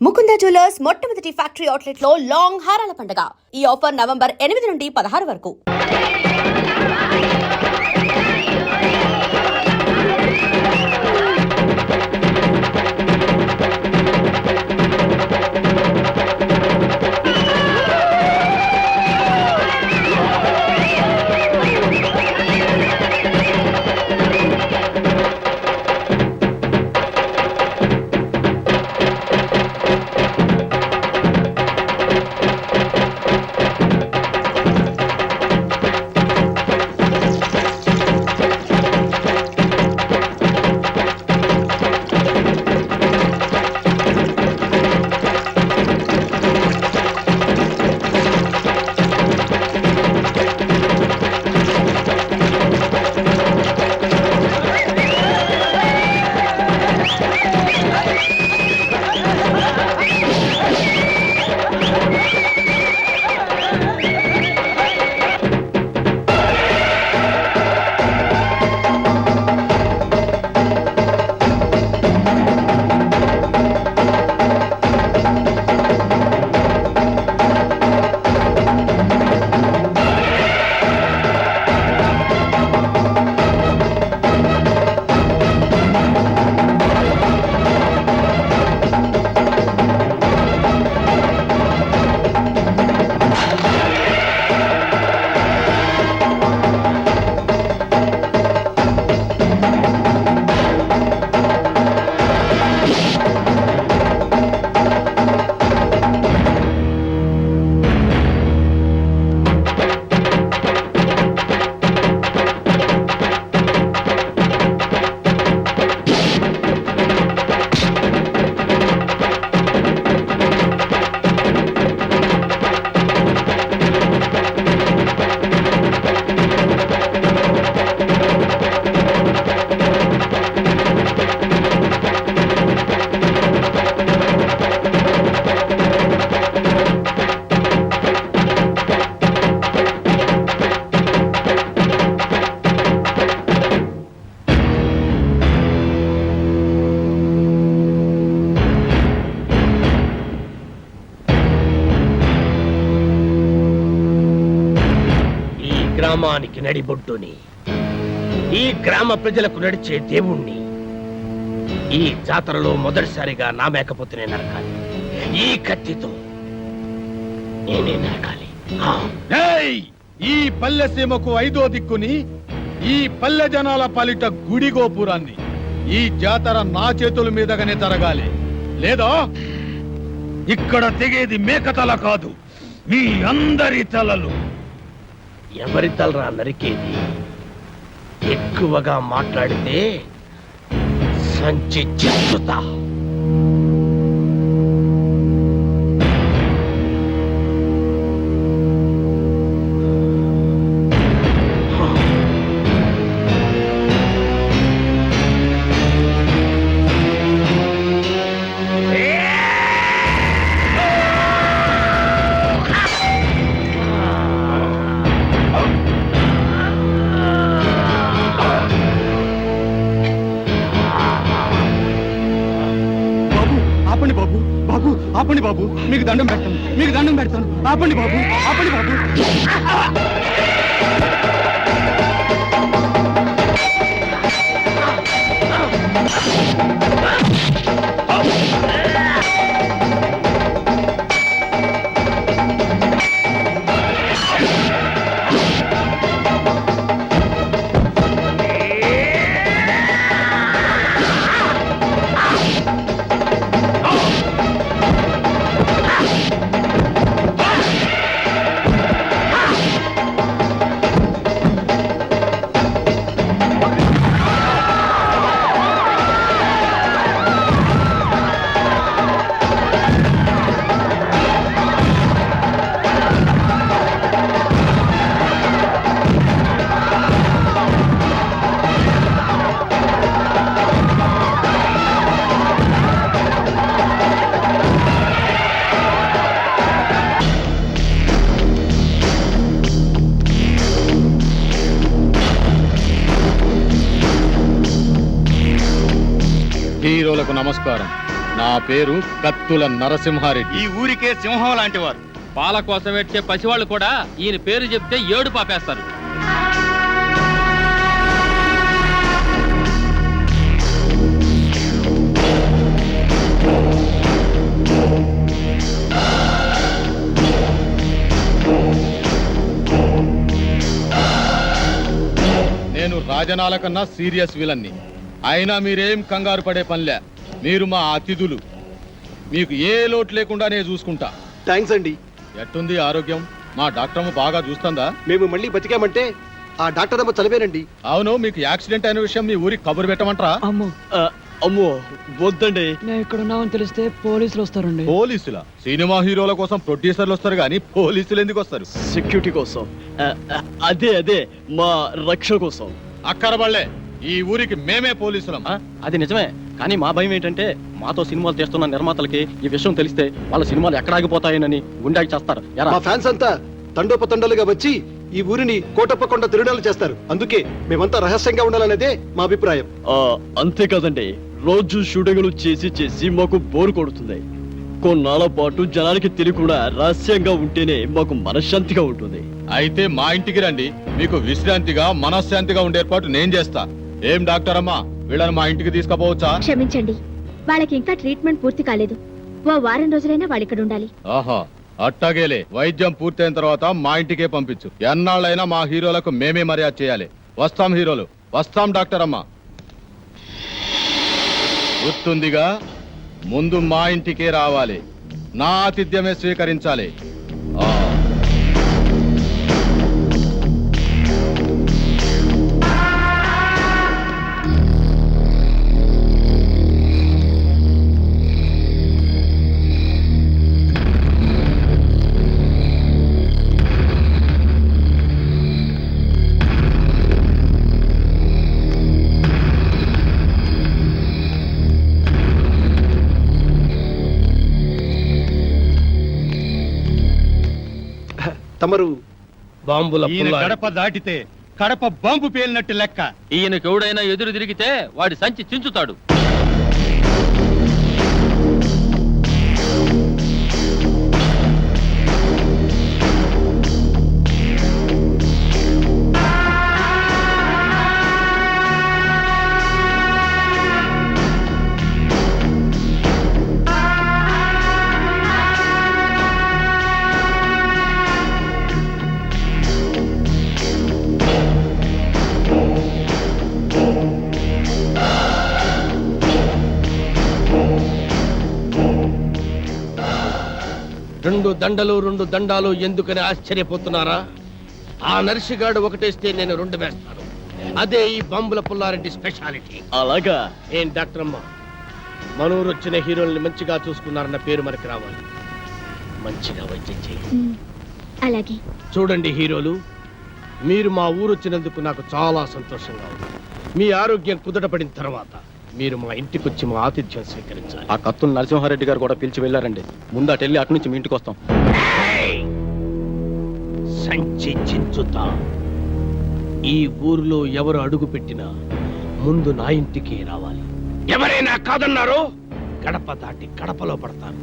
Mukunda jewellers మొట్టమొదటి factory outlet లో long హారాల పండుగ. ఈ ఆఫర్ నవంబర్ 8 నుండి 16 వరకు. గ్రామానికి నడిబొడ్డుని, ఈ గ్రామ ప్రజలకు నడిచే దేవుణ్ణి ఈ జాతరలో మొదటిసారిగా నా మేకపోతేనే నరకాలి. ఈ కత్తితో నేనే నరకాలి. ఈ పల్లె సీమకు 5వ దిక్కుని, ఈ పల్లె జనాల పాలిట గుడి గోపురాన్ని ఈ జాతర నా చేతుల మీదగానే జరగాలి. లేదా ఇక్కడ తెగేది మేకతల కాదు, మీ అందరి తలలు. ఎవరి తలరా నరికేది? ఎక్కువగా మాట్లాడితే సంచి చెత్తుతా. ఆపండి బాబు, మీకు దండం పెడతాను, ఆపండి బాబు. హీరోలకు నమస్కారం. నా పేరు కత్తుల నరసింహారెడ్డి. ఈ ఊరికే సింహం లాంటి వారు. పాల కోసం వచ్చే పసివాళ్ళు కూడా ఈయన పేరు చెప్తే ఏడు పాపేస్తారు. నేను రాజనాల కన్నా సీరియస్ విలన్ని. అయినా మీరేం కంగారు పడే పనిలే. మీరు మా అతిథులు. మీకు ఏ లోటు లేకుండా నేను చూసుకుంటా. థ్యాంక్స్ అండి. ఎట్టుంది ఆరోగ్యం? మా డాక్టర్ము బాగా చూస్తుందా? మేము మళ్ళీ బతికామంటే ఆ డాక్టర్ అమ్మ చదివేనండి. అవును, మీకు యాక్సిడెంట్ అయిన విషయం మీ ఊరికి కబురు పెట్టమంటారా? అమ్మో వద్దండి. నేను ఇక్కడ ఉన్నామని తెలిస్తే పోలీసులు వస్తారండి. పోలీసుల? సినిమా హీరోల కోసం ప్రొడ్యూసర్లు వస్తారు కానీ పోలీసులు ఎందుకు వస్తారు? సెక్యూరిటీ కోసం. అదే మా రక్షణ కోసం. అక్కరబళ్ళే, ఈ ఊరికి మేమే పోలీసులం. అది నిజమే, కానీ మా భయం ఏంటంటే మాతో సినిమాలు తీస్తున్న నిర్మాతలకి ఈ విషయం తెలిస్తే వాళ్ళ సినిమాలు ఎక్కడ ఆగిపోతాయని గుండాకి చేస్తారు. మా ఫ్యాన్స్ అంతా తండోపతండాలుగా వచ్చి ఈ ఊరిని కోటప్పకొండ తిరునాలు చేస్తారు. అందుకే మేమంతా రహస్యంగా ఉండాలనేదే మా అభిప్రాయం. అంతేకాదండి, రోజు షూటింగ్లు చేసి మాకు బోరు కొడుతుంది. కొన్నాళ్ళ పాటు జనానికి తెలియకుండా రహస్యంగా ఉంటేనే మాకు మనశ్శాంతిగా ఉంటుంది. అయితే మా ఇంటికి రండి, మీకు విశ్రాంతిగా మనశ్శాంతిగా ఉండే ఏర్పాటు నేను చేస్తా. ఏం డాక్టర్ అమ్మా, వీళ్ళని మా ఇంటికి తీసుకుపోవచ్చా? క్షమించండి, వాళ్ళకి ఇంకా ట్రీట్మెంట్ పూర్తి కాలేదు. ఓ వారం రోజులైనా వాళ్ళు ఇక్కడ ఉండాలి. ఆహా, అట్టాగేలే. వైద్యం పూర్తయిన తర్వాత మా ఇంటికే పంపించు. ఎన్నాళ్ళైనా మా హీరోలకు మేమే మర్యాద చేయాలి. వస్తాం హీరోలు, వస్తాం డాక్టర్ అమ్మా. గుర్తుందిగా, ముందు మా ఇంటికే రావాలి, నా ఆతిథ్యమే స్వీకరించాలి. తమరు బాంబుల ఈయన పుల్లారెడ్డి. గడప దాటితే కడప బాంబు పేలినట్టు లెక్క. ఈయనకి ఎవడైనా ఎదురు తిరిగితే వాడి సంచి చించుతాడు. రెండు దండాలు ఎందుకని ఆశ్చర్యపోతున్నారా? ఆ నర్సిగాడు ఒకటేస్తే నేను 2 వేస్తాను. అదే ఈ బాంబుల పుల్లారెడ్డి స్పెషాలిటీ. అలాగా? ఏం డాక్టర్ అమ్మా, మనూరు వచ్చిన హీరోల్ని మంచిగా చూసుకున్నారన్న పేరు మనకి రావాలి. మంచిగా వైద్యం చేయండి. అలాగే. చూడండి హీరోలు, మీరు మా ఊరు వచ్చినందుకు నాకు చాలా సంతోషంగా ఉంది. మీ ఆరోగ్యం కుదటపడిన తర్వాత మీరు మా ఇంటికి వచ్చి మా ఆతిథ్యం స్వీకరించాలి. ఆ కత్తుల నరసింహారెడ్డి గారు కూడా పిలిచి వెళ్ళారండి. ముందు అటు వెళ్ళి అటు నుంచి మీ ఇంటికి వస్తాం. సంచి చించుతా. ఈ ఊరిలో ఎవరు అడుగు పెట్టినా ముందు నా ఇంటికి రావాలి. ఎవరైనా కాదన్నారో గడప దాటి గడపలో పడతాను.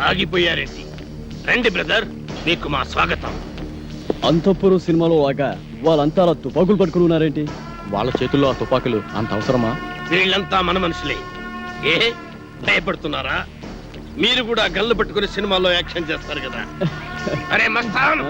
ఆగిపోయారండి. రండి బ్రదర్, మీకు మా స్వాగతం. అంతఃపురం సినిమాలో లాగా వాళ్ళంతా అలా తుపాకులు పట్టుకుని ఉన్నారేంటి? వాళ్ళ చేతుల్లో ఆ తుపాకులు అంత అవసరమా? వీళ్ళంతా మన మనుషులే. ఏ భయపడుతున్నారా? మీరు కూడా గన్లు పట్టుకుని సినిమాల్లో యాక్షన్ చేస్తారు కదా. అరే మస్తాన్,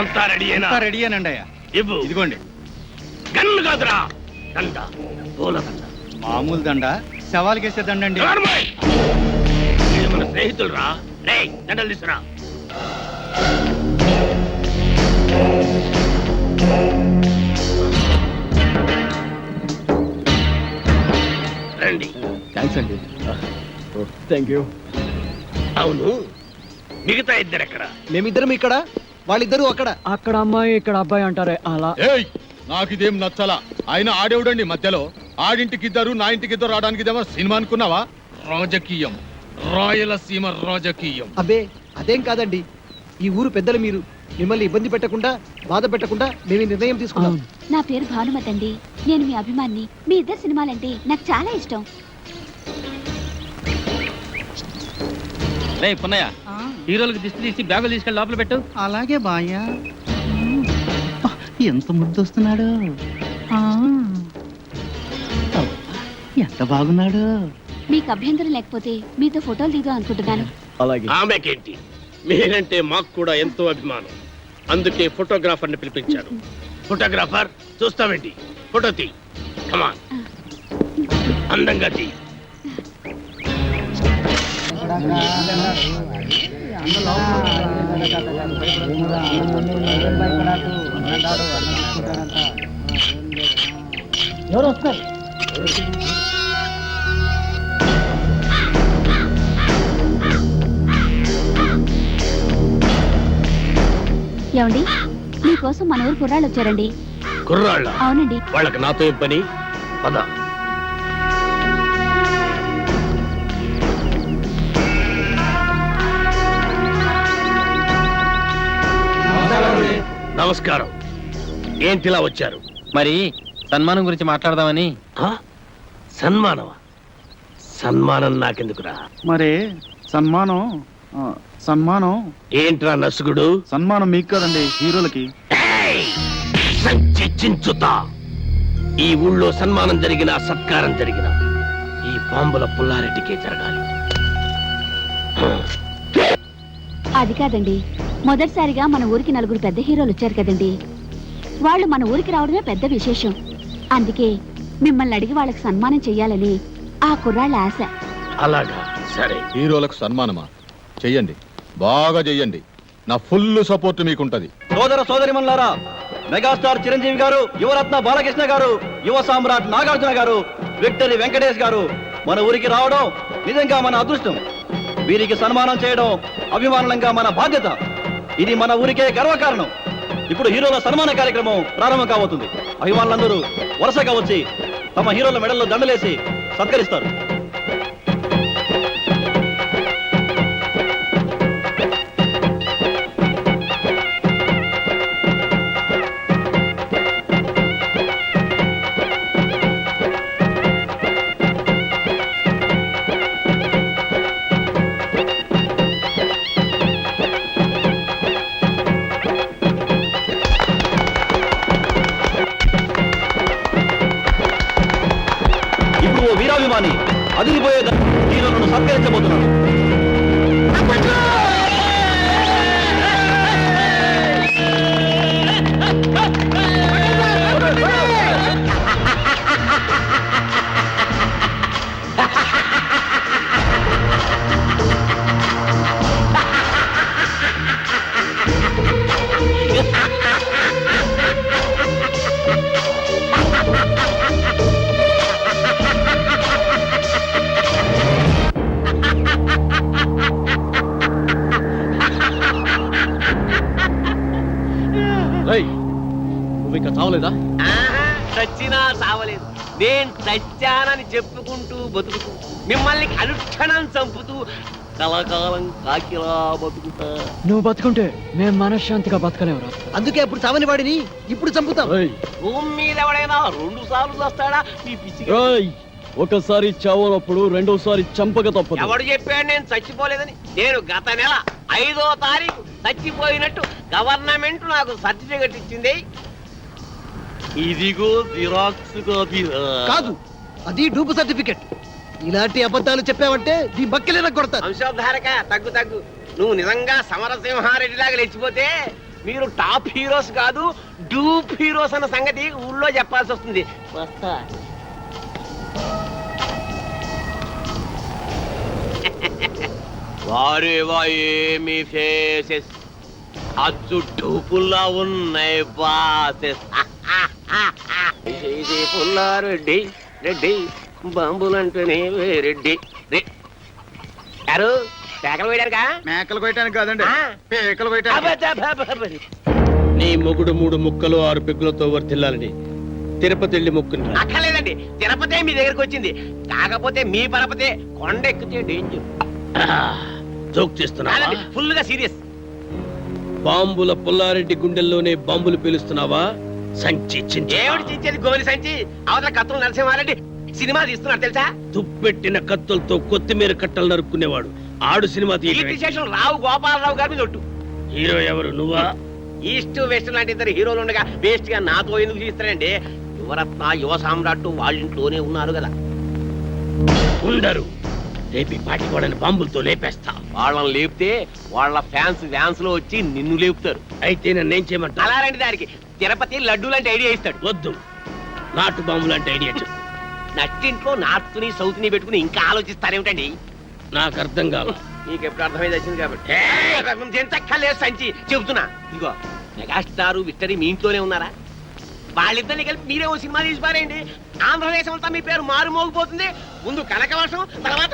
అంతా రెడీయేనా? రెడీయేనండి అయ్యా. ఇవ్వు. ఇదిగోండి. గన్ను కాదురా, దండ, పూల దండ. మామూలు దండ, సవాల్కేసే దండండి. వీళ్ళు మన స్నేహితులు రా. రే, దండలు తీసురా. థ్యాంక్స్ అండి థ్యాంక్ యూ. అవును, మిగతా ఇద్దరు ఎక్కడ? మేమిద్దరం ఇక్కడ, వాళ్ళిద్దరూ అక్కడ. అక్కడ అమ్మాయి ఇక్కడ అబ్బాయి అంటారే అలా. ఏయ్ నాకిదేం నచ్చలా. ఆయన ఆడేవుడండి మధ్యలో. ఆడింటికిద్దరు నా ఇంటికిద్దరు రావడానికి ఇదేమో సినిమా అనుకున్నావా? రాజకీయం, రాయలసీమ రాజకీయం. అబ్బే అదేం కాదండి, ఈ ఊరు పెద్దలు మీరు. మిమ్మల్ని ఇబ్బంది పెట్టకుండా, బాధ పెట్టకుండా మేము ఈ నిర్ణయం తీసుకున్నాం. నా పేరు భానుమతి అండి. నేను మీ అభిమాన్ని. మీ ఇద్దరు సినిమాలంటే నాకు చాలా ఇష్టం. రే పున్నయ్య, హీరోలకు దిష్టి తీసి బ్యాగులు తీసుకెళ్ళి లోపల పెట్టు. అలాగే బాయ్యా. ఎంత ముద్దు వస్తున్నాడు, ఎంత బాగున్నాడు. మీకు అభ్యంతరం లేకపోతే మీతో ఫోటోలు దిగుదాం అనుకుంటున్నాను. అలాగే. ఆమెకేంటి, మీరంటే మాకు కూడా ఎంతో అభిమానం. అందుకే ఫోటోగ్రాఫర్ని పిలిపించారు. ఫోటోగ్రాఫర్, చూస్తావేంటి? ఫోటో తీ, కమాన్, అందంగా తీ. ఏమండి, మీకోసం మన ఊరు కుర్రాళ్ళు వచ్చారండి. కుర్రాళ్ళ? అవునండి. వాళ్ళకి నాతో ఏం పని? పద. నమస్కారం. ఏంటిలా వచ్చారు? మరి సన్మానం గురించి మాట్లాడదామని. ఆ? సన్మానమా? సన్మానం నాకెందుకురా? మరే సన్మానం, సన్మానం ఏంట్రా నసుగుడు? సన్మానం మీకు కదండి, హీరోలకి. ఏయ్! సంచి చించుతా. ఈ ఊళ్ళో సన్మానం జరిగినా, సత్కారం జరిగినా ఈ బాంబుల పుల్లారెడ్డికే జరగాలి. అది కాదండి, మొదటిసారిగా మన ఊరికి నలుగురు పెద్ద హీరోలు వచ్చారు కదండి. వాళ్ళు మన ఊరికి రావడమే పెద్ద విశేషం. అందుకే మిమ్మల్ని అడిగి వాళ్ళకి సన్మానం చెయ్యాలని ఆ కుర్రాళ్ళ ఆశ. అలాగా, సరే. హీరోలకు సన్మానమా? చెయ్యండి, బాగా చెయ్యండి. నా ఫుల్ సపోర్ట్ మీకుంటది. సోదర సోదరిమన్లారా, మెగాస్టార్ చిరంజీవి గారు, యువరత్న బాలకృష్ణ గారు, యువ సామ్రాట్ నాగార్జున గారు, విక్టరీ వెంకటేష్ గారు మన ఊరికి రావడం నిజంగా మన అదృష్టం. వీరికి సన్మానం చేయడం అభిమానంగా మన బాధ్యత. ఇది మన ఊరికే గర్వకారణం. ఇప్పుడు హీరోల సన్మాన కార్యక్రమం ప్రారంభం కాబోతుంది. అభిమానులందరూ వరుసగా వచ్చి తమ హీరోల మెడల్లో దండలేసి సత్కరిస్తారు. ఇప్పుడు ఓ వీరాభిమాని అదిరిపోయే హీరోలను సత్కరించబోతున్నాడు. నువ్వు ఇంకా చావలేదా? చచ్చినా సావలేదు. నేను చచ్చానని చెప్పుకుంటూ బతుకుతూ, మిమ్మల్ని అనుక్షణం చంపుతూ కలకాలం కాకిలా బతుకుతా. నువ్వు బతుకుంటే మేము మనశ్శాంతిగా బతకలేవురా. అందుకే అప్పుడు చావని వాడిని ఇప్పుడు చంపుతాం. భూమి మీద ఎవడైనా 2 సార్లు వస్తాడా? మీ పిచ్చి. ఒకసారి చావనప్పుడు రెండోసారి చంపక తప్పదు. ఎవడు చెప్పాడు నేను చచ్చిపోలేదని? నేను గత నెల 5వ తారీఖు చచ్చిపోయినట్టు గవర్నమెంట్ నాకు సర్టిఫికెట్ ఇచ్చింది. ఇదిగో జిరాక్స్ కాపీ. కాదు, అది డూపు సర్టిఫికెట్. ఇలాంటి అబద్ధాలు చెప్పావంటే నీ బక్కెలేనా కొడతారు. వంశోద్ధారక, తగ్గు తగ్గు. నువ్వు నిజంగా సమరసింహారెడ్డిలాగా లేచిపోతే మీరు టాప్ హీరోస్ కాదు, డూప్ హీరోస్ అన్న సంగతి ఊళ్ళో చెప్పాల్సి వస్తుంది. వస్తా. వారేవా ఏమి ఫేసెస్, అచ్చు డూపుల్లా ఉన్నాయి బాసెస్. పుల్లారెడ్డి రెడ్డి బాంబులంటేనే వేరెడ్డి గారు కేకలు వేయడానికా మేకలు కొయ్యటానికి కాదండి ఆ. పేకలు అబ్బబ్బబ్బబ్బబ్బ. నీ మొగుడు 3 ముక్కలు 6 పెగ్గులతో వర్తిల్లాలని తిరుపతి వెళ్ళి మొక్కుని రా. అక్కర్లేదండి తిరుపతే మీ దగ్గరికి వచ్చింది కాకపోతే మీ పరపతే కొండ ఎక్కితే డేంజర్ జోక్ చేస్తున్నావా ఫుల్ గా సీరియస్ బాంబుల పుల్లారెడ్డి గుండెల్లోనే బాంబులు పేలుస్తున్నావా సంచి చించి ఏమిటి చించేది గోలి సంచి అవతల కత్తులు నరసింహారెడ్డి సినిమా తీస్తున్నారు తెలుసా తుప్పెట్టిన కత్తులతో కొత్తిమీర కట్టలు నరుక్కునేవాడు ఆడు సినిమా ఈ తీయటమే. విశేషం రావు గోపాలరావు గారి మీద ఒట్టు హీరో ఎవరు నువ్వా ఈస్ట్ వెస్ట్ లాంటి ఇద్దరు హీరోలు ఉండగా వేస్ట్ గా నాతో ఎందుకు తీస్తారండి యువరత్న యువ సామ్రాట్టు వాళ్ళ ఇంట్లోనే ఉన్నారు కదా ఉండరు రేపు ఈ పాటి వాళ్ళని బాంబులతో లేపేస్తా వాళ్ళని లేపితే వాళ్ళ ఫ్యాన్స్ లో వచ్చి నిన్ను లేపుతారు అయితే నన్నేం చేయమంటా అలా రండి దానికి తిరుపతి లడ్డు లాంటి ఐడియా ఇస్తాడు వద్దు నాటు బాంబులు అంటే ఐడియా చెప్పు నట్టింట్లో నార్త్ ని సౌత్ ని పెట్టుకుని ఇంకా ఆలోచిస్తారేమిటండి నాకు అర్థం కాల నీకు ఎప్పుడు అర్థమైంది వచ్చింది కాబట్టి ఎంతక్కర్లేదు సంచి చెబుతున్నా ఇదిగో మెగాస్టార్ విక్టరీ మీ ఇంట్లోనే ఉన్నారా వాళ్ళిద్దరిని కలిపి మీరే ఓ సినిమా తీసి పారేయండి ఆంధ్రదేశం అంతా మీ పేరు మారు మోగిపోతుంది ముందు కనకవర్షం తర్వాత